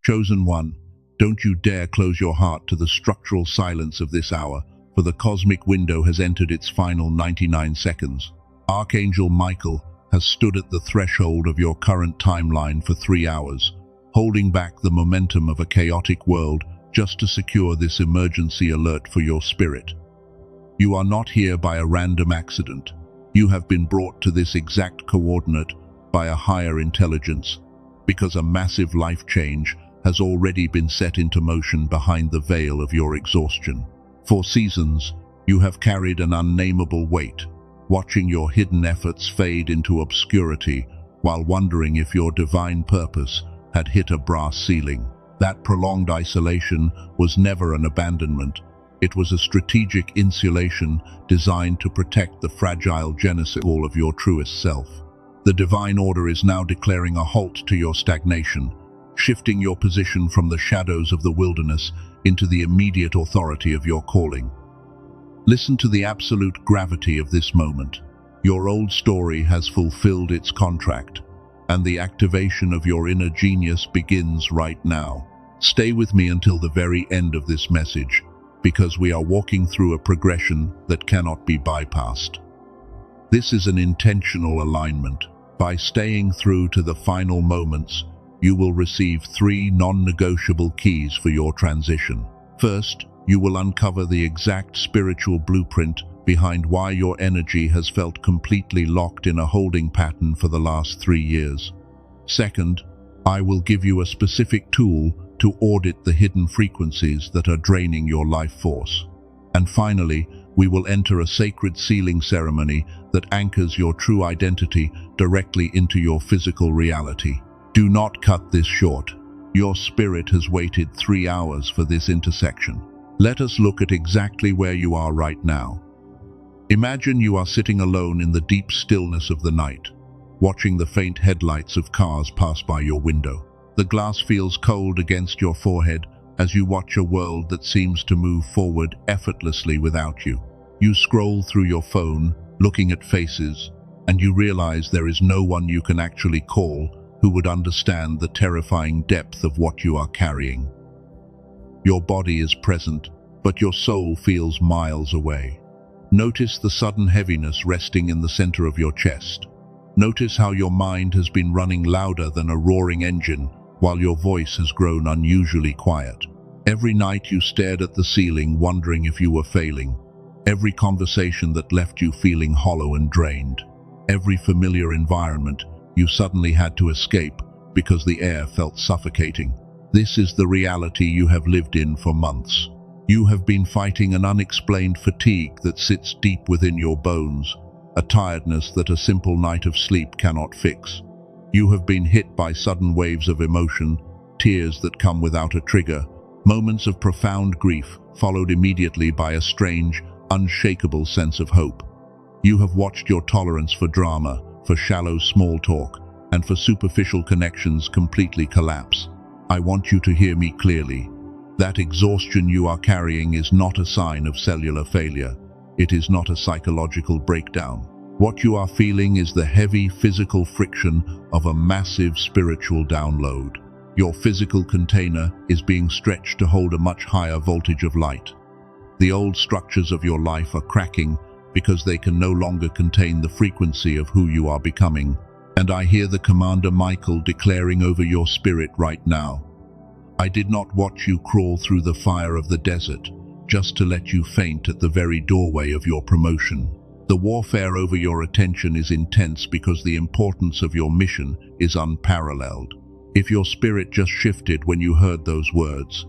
Chosen one, don't you dare close your heart to the structural silence of this hour, for the cosmic window has entered its final 99 seconds. Archangel Michael has stood at the threshold of your current timeline for 3 hours, holding back the momentum of a chaotic world just to secure this emergency alert for your spirit. You are not here by a random accident. You have been brought to this exact coordinate by a higher intelligence, because a massive life change has already been set into motion behind the veil of your exhaustion. For seasons, you have carried an unnameable weight, watching your hidden efforts fade into obscurity while wondering if your divine purpose had hit a brass ceiling. That prolonged isolation was never an abandonment. It was a strategic insulation designed to protect the fragile genesis of your truest self. The divine order is now declaring a halt to your stagnation, shifting your position from the shadows of the wilderness into the immediate authority of your calling. Listen to the absolute gravity of this moment. Your old story has fulfilled its contract, and the activation of your inner genius begins right now. Stay with me until the very end of this message, because we are walking through a progression that cannot be bypassed. This is an intentional alignment. By staying through to the final moments, you will receive 3 non-negotiable keys for your transition. First, you will uncover the exact spiritual blueprint behind why your energy has felt completely locked in a holding pattern for the last 3 years. Second, I will give you a specific tool to audit the hidden frequencies that are draining your life force. And finally, we will enter a sacred sealing ceremony that anchors your true identity directly into your physical reality. Do not cut this short. Your spirit has waited 3 hours for this intersection. Let us look at exactly where you are right now. Imagine you are sitting alone in the deep stillness of the night, watching the faint headlights of cars pass by your window. The glass feels cold against your forehead as you watch a world that seems to move forward effortlessly without you. You scroll through your phone, looking at faces, and you realize there is no one you can actually call who would understand the terrifying depth of what you are carrying. Your body is present, but your soul feels miles away. Notice the sudden heaviness resting in the center of your chest. Notice how your mind has been running louder than a roaring engine, while your voice has grown unusually quiet. Every night you stared at the ceiling, wondering if you were failing. Every conversation that left you feeling hollow and drained. Every familiar environment you suddenly had to escape because the air felt suffocating. This is the reality you have lived in for months. You have been fighting an unexplained fatigue that sits deep within your bones, a tiredness that a simple night of sleep cannot fix. You have been hit by sudden waves of emotion, tears that come without a trigger, moments of profound grief followed immediately by a strange, unshakable sense of hope. You have watched your tolerance for drama, for shallow small talk, and for superficial connections completely collapse. I want you to hear me clearly. That exhaustion you are carrying is not a sign of cellular failure. It is not a psychological breakdown. What you are feeling is the heavy physical friction of a massive spiritual download. Your physical container is being stretched to hold a much higher voltage of light. The old structures of your life are cracking because they can no longer contain the frequency of who you are becoming. And I hear the Commander Michael declaring over your spirit right now, I did not watch you crawl through the fire of the desert just to let you faint at the very doorway of your promotion. The warfare over your attention is intense because the importance of your mission is unparalleled. If your spirit just shifted when you heard those words,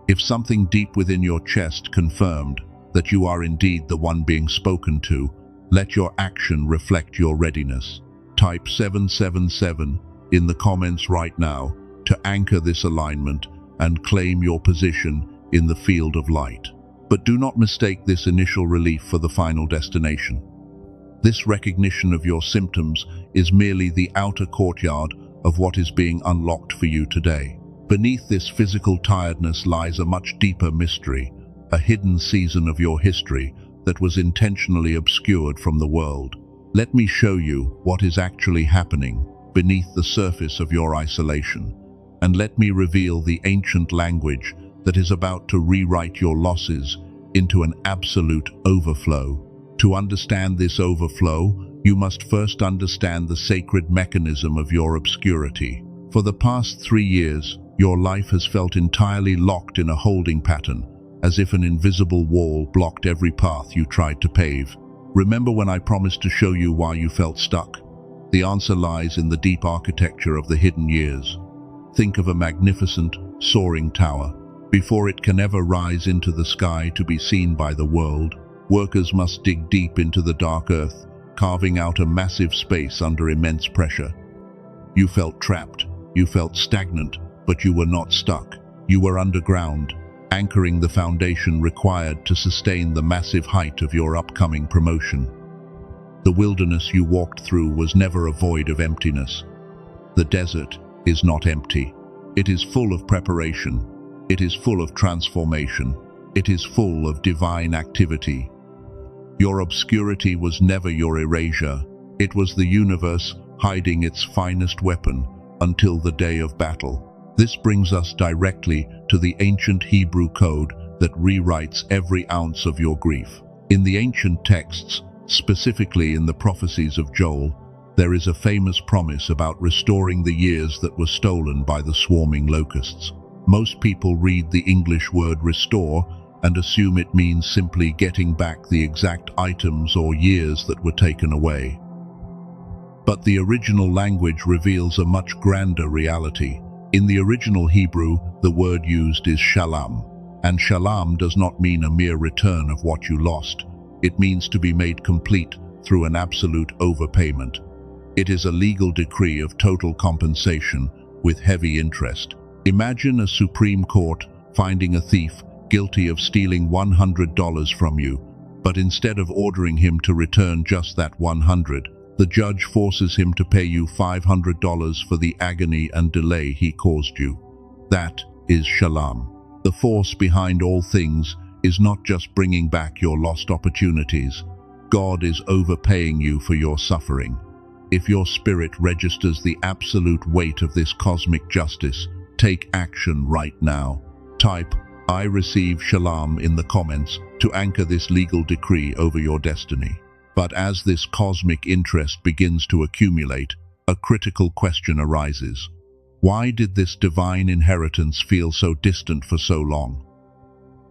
if something deep within your chest confirmed that you are indeed the one being spoken to, let your action reflect your readiness. Type 777 in the comments right now to anchor this alignment and claim your position in the field of light. But do not mistake this initial relief for the final destination. This recognition of your symptoms is merely the outer courtyard of what is being unlocked for you today. Beneath this physical tiredness lies a much deeper mystery, a hidden season of your history that was intentionally obscured from the world. Let me show you what is actually happening beneath the surface of your isolation. and let me reveal the ancient language that is about to rewrite your losses into an absolute overflow. To understand this overflow, you must first understand the sacred mechanism of your obscurity. For the past 3 years, your life has felt entirely locked in a holding pattern, as if an invisible wall blocked every path you tried to pave. Remember when I promised to show you why you felt stuck? The answer lies in the deep architecture of the hidden years. Think of a magnificent, soaring tower. Before it can ever rise into the sky to be seen by the world, workers must dig deep into the dark earth, carving out a massive space under immense pressure. You felt trapped, you felt stagnant, but you were not stuck. You were underground, anchoring the foundation required to sustain the massive height of your upcoming promotion. The wilderness you walked through was never a void of emptiness. The desert is not empty. It is full of preparation. It is full of transformation. It is full of divine activity. Your obscurity was never your erasure. It was the universe hiding its finest weapon until the day of battle. This brings us directly to the ancient Hebrew code that rewrites every ounce of your grief. In the ancient texts, specifically in the prophecies of Joel, there is a famous promise about restoring the years that were stolen by the swarming locusts. Most people read the English word restore and assume it means simply getting back the exact items or years that were taken away. But the original language reveals a much grander reality. In the original Hebrew, the word used is shalom, and shalom does not mean a mere return of what you lost. It means to be made complete through an absolute overpayment. It is a legal decree of total compensation with heavy interest. Imagine a Supreme Court finding a thief guilty of stealing $100 from you, but instead of ordering him to return just that $100, the judge forces him to pay you $500 for the agony and delay he caused you. That is shalom. The force behind all things is not just bringing back your lost opportunities. God is overpaying you for your suffering. If your spirit registers the absolute weight of this cosmic justice, take action right now. Type, "I receive shalom" in the comments to anchor this legal decree over your destiny. But as this cosmic interest begins to accumulate, a critical question arises. Why did this divine inheritance feel so distant for so long?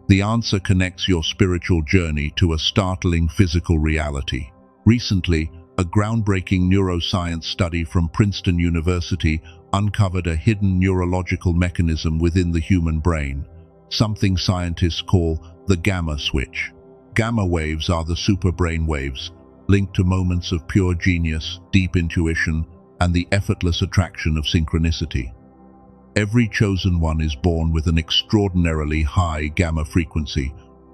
The answer connects your spiritual journey to a startling physical reality. Recently, a groundbreaking neuroscience study from Princeton University uncovered a hidden neurological mechanism within the human brain, something scientists call the gamma switch. Gamma waves are the super brain waves, linked to moments of pure genius, deep intuition, and the effortless attraction of synchronicity. Every chosen one is born with an extraordinarily high gamma frequency,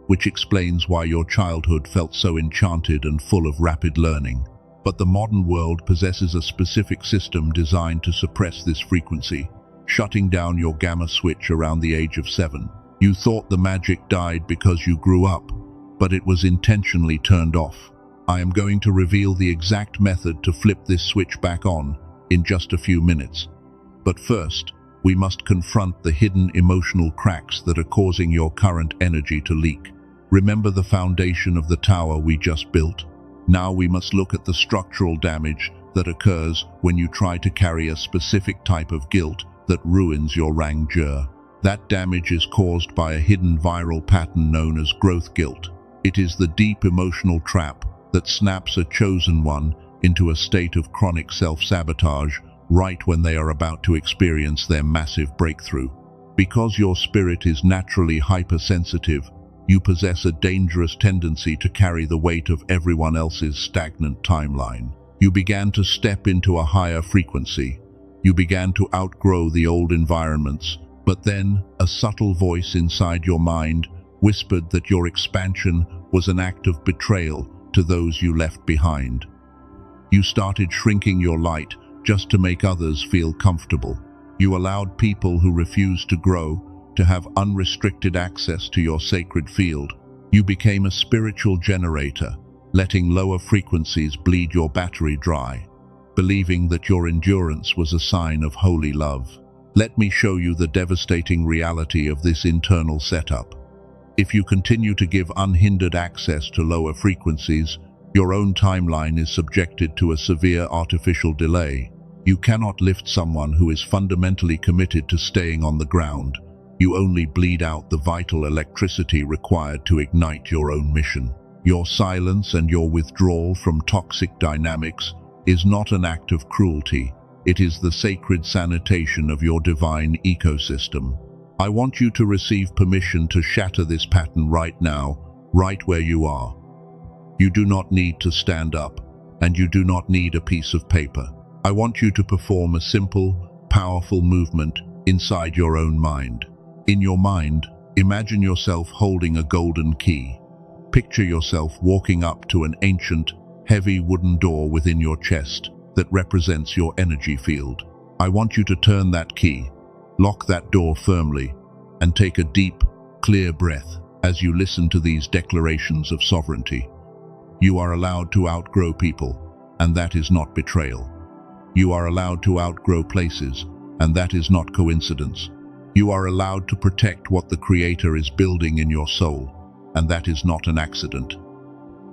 which explains why your childhood felt so enchanted and full of rapid learning. But the modern world possesses a specific system designed to suppress this frequency, shutting down your gamma switch around the age of 7. You thought the magic died because you grew up, but it was intentionally turned off. I am going to reveal the exact method to flip this switch back on in just a few minutes. But first, we must confront the hidden emotional cracks that are causing your current energy to leak. Remember the foundation of the tower we just built? Now we must look at the structural damage that occurs when you try to carry a specific type of guilt that ruins your rangeur. That damage is caused by a hidden viral pattern known as growth guilt. It is the deep emotional trap that snaps a chosen one into a state of chronic self-sabotage right when they are about to experience their massive breakthrough. Because your spirit is naturally hypersensitive, you possess a dangerous tendency to carry the weight of everyone else's stagnant timeline. You began to step into a higher frequency. You began to outgrow the old environments, but then a subtle voice inside your mind whispered that your expansion was an act of betrayal to those you left behind. You started shrinking your light just to make others feel comfortable. You allowed people who refused to grow to have unrestricted access to your sacred field. You became a spiritual generator, letting lower frequencies bleed your battery dry, believing that your endurance was a sign of holy love. Let me show you the devastating reality of this internal setup. If you continue to give unhindered access to lower frequencies, your own timeline is subjected to a severe artificial delay. You cannot lift someone who is fundamentally committed to staying on the ground. You only bleed out the vital electricity required to ignite your own mission. Your silence and your withdrawal from toxic dynamics is not an act of cruelty. It is the sacred sanitation of your divine ecosystem. I want you to receive permission to shatter this pattern right now, right where you are. You do not need to stand up, and you do not need a piece of paper. I want you to perform a simple, powerful movement inside your own mind. In your mind, imagine yourself holding a golden key. Picture yourself walking up to an ancient, heavy wooden door within your chest that represents your energy field. I want you to turn that key, lock that door firmly, and take a deep, clear breath as you listen to these declarations of sovereignty. You are allowed to outgrow people, and that is not betrayal. You are allowed to outgrow places, and that is not coincidence. You are allowed to protect what the Creator is building in your soul, and that is not an accident.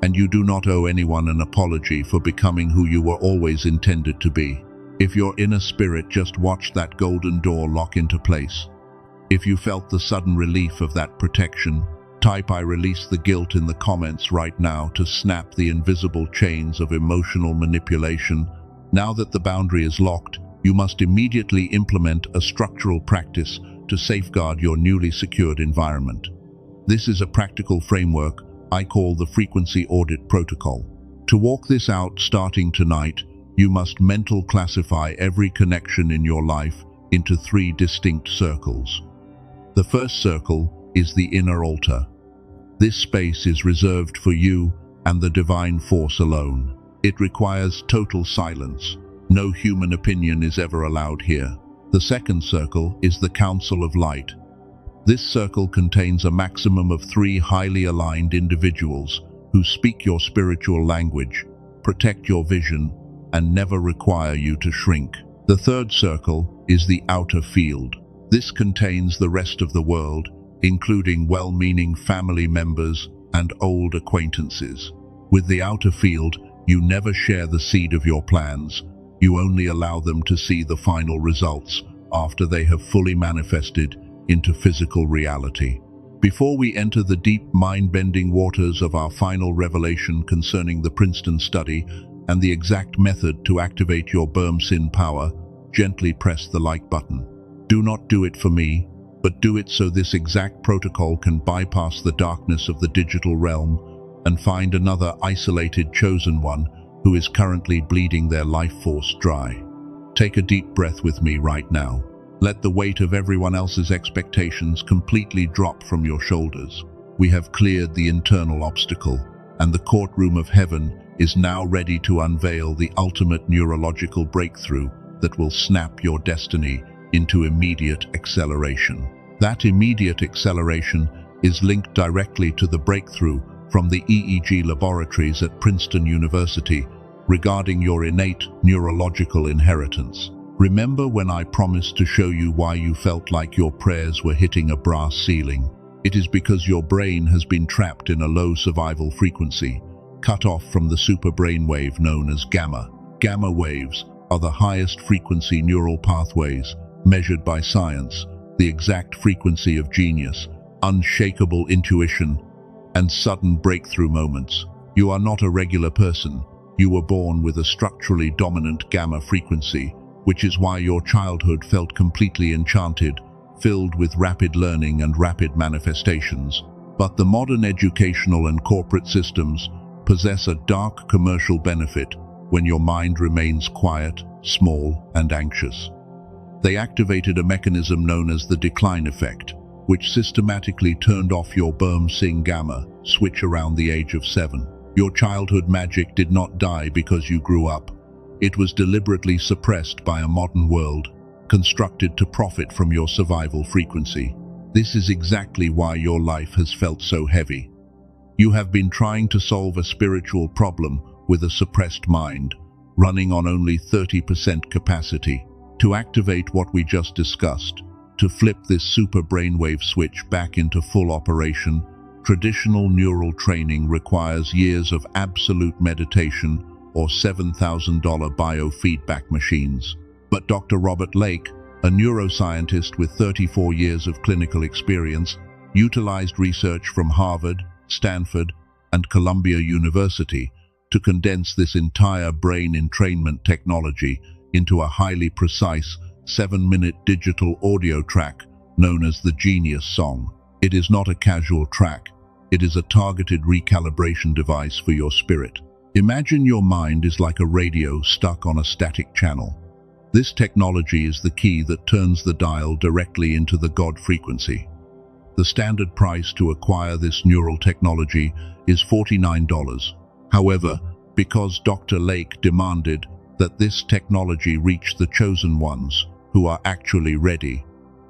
And you do not owe anyone an apology for becoming who you were always intended to be. If your inner spirit just watched that golden door lock into place, if you felt the sudden relief of that protection, type "I release the guilt" in the comments right now to snap the invisible chains of emotional manipulation. Now that the boundary is locked, you must immediately implement a structural practice to safeguard your newly secured environment. This is a practical framework I call the Frequency Audit Protocol. To walk this out starting tonight, you must mental classify every connection in your life into 3 distinct circles. The first circle is the inner altar. This space is reserved for you and the divine force alone. It requires total silence. No human opinion is ever allowed here. The second circle is the Council of Light. This circle contains a maximum of 3 highly aligned individuals who speak your spiritual language, protect your vision, and never require you to shrink. The third circle is the outer field. This contains the rest of the world, including well-meaning family members and old acquaintances. With the outer field, you never share the seed of your plans. You only allow them to see the final results after they have fully manifested into physical reality. Before we enter the deep, mind-bending waters of our final revelation concerning the Princeton study and the exact method to activate your Burm-Sin power, gently press the like button. Do not do it for me, but do it so this exact protocol can bypass the darkness of the digital realm and find another isolated chosen one who is currently bleeding their life force dry. Take a deep breath with me right now. Let the weight of everyone else's expectations completely drop from your shoulders. We have cleared the internal obstacle, and the courtroom of heaven is now ready to unveil the ultimate neurological breakthrough that will snap your destiny into immediate acceleration. That immediate acceleration is linked directly to the breakthrough from the EEG laboratories at Princeton University regarding your innate neurological inheritance. Remember when I promised to show you why you felt like your prayers were hitting a brass ceiling? It is because your brain has been trapped in a low survival frequency, cut off from the super brainwave known as gamma. Gamma waves are the highest frequency neural pathways measured by science, the exact frequency of genius, unshakable intuition, and sudden breakthrough moments. You are not a regular person. You were born with a structurally dominant gamma frequency, which is why your childhood felt completely enchanted, filled with rapid learning and rapid manifestations. But the modern educational and corporate systems possess a dark commercial benefit when your mind remains quiet, small, and anxious. They activated a mechanism known as the decline effect, which systematically turned off your Burm-Sin gamma switch around the age of 7. Your childhood magic did not die because you grew up. It was deliberately suppressed by a modern world, constructed to profit from your survival frequency. This is exactly why your life has felt so heavy. You have been trying to solve a spiritual problem with a suppressed mind, running on only 30% capacity. To activate what we just discussed, to flip this super brainwave switch back into full operation, traditional neural training requires years of absolute meditation or $7,000 biofeedback machines. But Dr. Robert Lake, a neuroscientist with 34 years of clinical experience, utilized research from Harvard, Stanford, and Columbia University to condense this entire brain entrainment technology into a highly precise 7-minute digital audio track known as the Genius Song. It is not a casual track. It is a targeted recalibration device for your spirit. Imagine your mind is like a radio stuck on a static channel. This technology is the key that turns the dial directly into the God frequency. The standard price to acquire this neural technology is $49. However, because Dr. Lake demanded that this technology reach the chosen ones who are actually ready,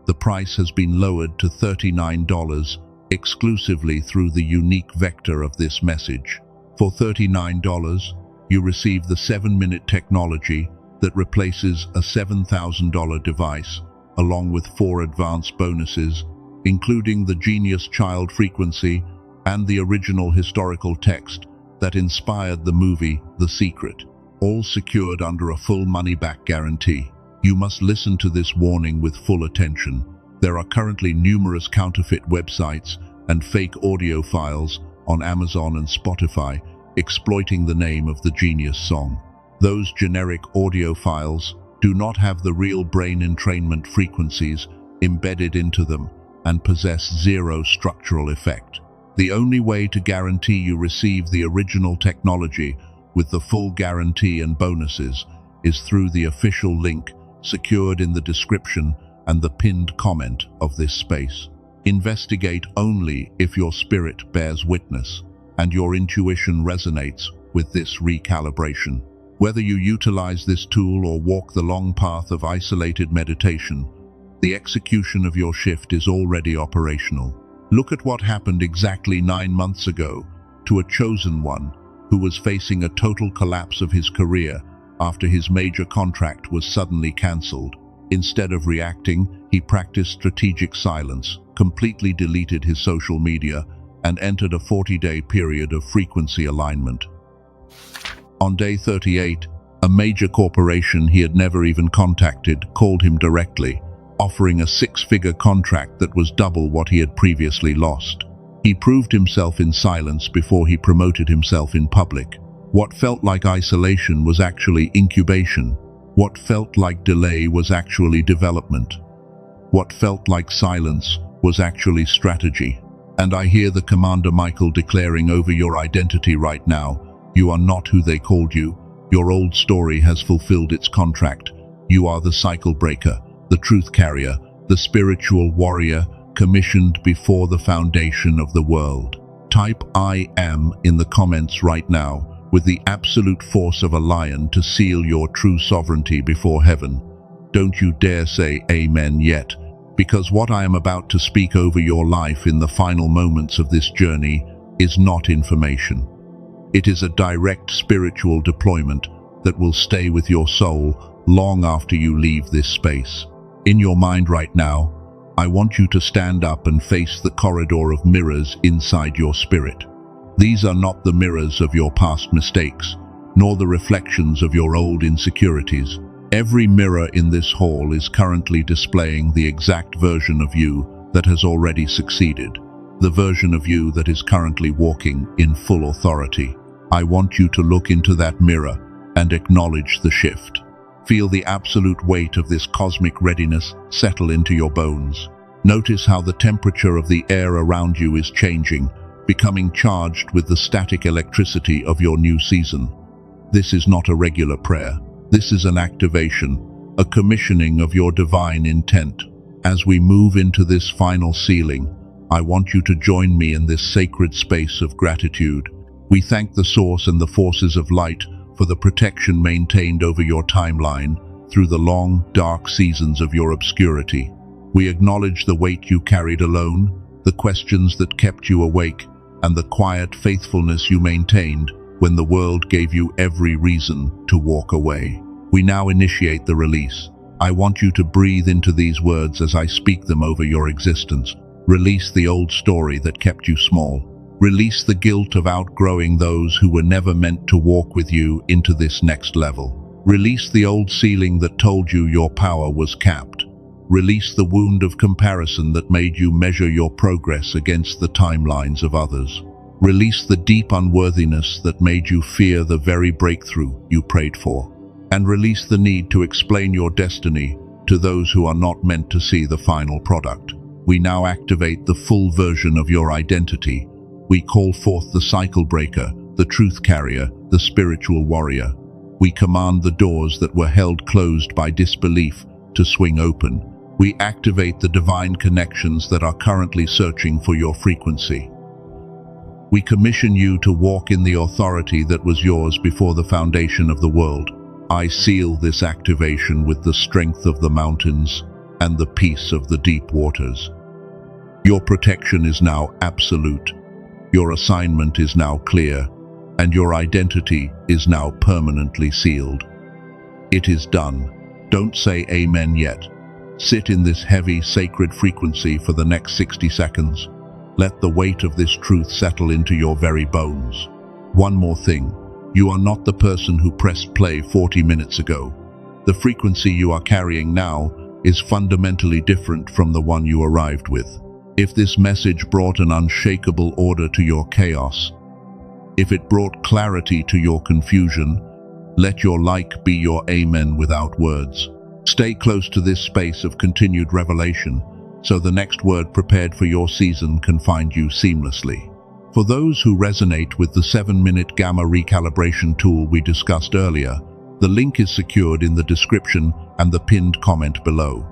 the price has been lowered to $39 exclusively through the unique vector of this message. For $39, you receive the 7-minute technology that replaces a $7,000 device, along with 4 advanced bonuses, including the Genius Child frequency and the original historical text that inspired the movie The Secret, all secured under a full money-back guarantee. You must listen to this warning with full attention. There are currently numerous counterfeit websites and fake audio files on Amazon and Spotify exploiting the name of the Genius Song. Those generic audio files do not have the real brain entrainment frequencies embedded into them and possess zero structural effect. The only way to guarantee you receive the original technology with the full guarantee and bonuses is through the official link secured in the description and the pinned comment of this space. Investigate only if your spirit bears witness and your intuition resonates with this recalibration. Whether you utilize this tool or walk the long path of isolated meditation, the execution of your shift is already operational. Look at what happened exactly 9 months ago to a chosen one who was facing a total collapse of his career after his major contract was suddenly cancelled. Instead of reacting, he practiced strategic silence, completely deleted his social media, and entered a 40-day period of frequency alignment. On day 38, a major corporation he had never even contacted called him directly, offering a 6-figure contract that was double what he had previously lost. He proved himself in silence before he promoted himself in public. What felt like isolation was actually incubation. What felt like delay was actually development. What felt like silence was actually strategy. And I hear the Commander Michael declaring over your identity right now, you are not who they called you. Your old story has fulfilled its contract. You are the cycle breaker, the truth carrier, the spiritual warrior commissioned before the foundation of the world. Type I am in the comments right now with the absolute force of a lion to seal your true sovereignty before heaven. Don't you dare say amen yet, because what I am about to speak over your life in the final moments of this journey is not information. It is a direct spiritual deployment that will stay with your soul long after you leave this space. In your mind right now, I want you to stand up and face the corridor of mirrors inside your spirit. These are not the mirrors of your past mistakes, nor the reflections of your old insecurities. Every mirror in this hall is currently displaying the exact version of you that has already succeeded, the version of you that is currently walking in full authority. I want you to look into that mirror and acknowledge the shift. Feel the absolute weight of this cosmic readiness settle into your bones. Notice how the temperature of the air around you is changing, becoming charged with the static electricity of your new season. This is not a regular prayer. This is an activation, a commissioning of your divine intent. As we move into this final sealing, I want you to join me in this sacred space of gratitude. We thank the Source and the forces of light for the protection maintained over your timeline through the long, dark seasons of your obscurity. We acknowledge the weight you carried alone, the questions that kept you awake, and the quiet faithfulness you maintained when the world gave you every reason to walk away. We now initiate the release. I want you to breathe into these words as I speak them over your existence. Release the old story that kept you small. Release the guilt of outgrowing those who were never meant to walk with you into this next level. Release the old ceiling that told you your power was capped. Release the wound of comparison that made you measure your progress against the timelines of others. Release the deep unworthiness that made you fear the very breakthrough you prayed for. And release the need to explain your destiny to those who are not meant to see the final product. We now activate the full version of your identity. We call forth the cycle breaker, the truth carrier, the spiritual warrior. We command the doors that were held closed by disbelief to swing open. We activate the divine connections that are currently searching for your frequency. We commission you to walk in the authority that was yours before the foundation of the world. I seal this activation with the strength of the mountains and the peace of the deep waters. Your protection is now absolute. Your assignment is now clear, and your identity is now permanently sealed. It is done. Don't say amen yet. Sit in this heavy, sacred frequency for the next 60 seconds. Let the weight of this truth settle into your very bones. One more thing. You are not the person who pressed play 40 minutes ago. The frequency you are carrying now is fundamentally different from the one you arrived with. If this message brought an unshakable order to your chaos, if it brought clarity to your confusion, let your like be your amen without words. Stay close to this space of continued revelation, so the next word prepared for your season can find you seamlessly. For those who resonate with the 7-minute gamma recalibration tool we discussed earlier, the link is secured in the description and the pinned comment below.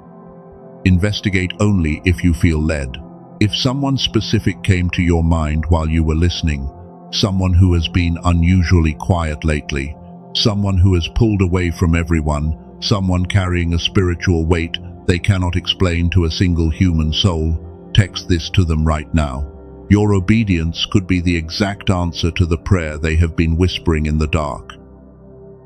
Investigate only if you feel led. If someone specific came to your mind while you were listening, someone who has been unusually quiet lately, someone who has pulled away from everyone, someone carrying a spiritual weight they cannot explain to a single human soul, text this to them right now. Your obedience could be the exact answer to the prayer they have been whispering in the dark.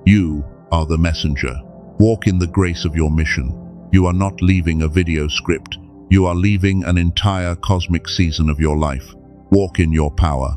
You are the messenger. Walk in the grace of your mission. You are not leaving a video script. You are leaving an entire cosmic season of your life. Walk in your power.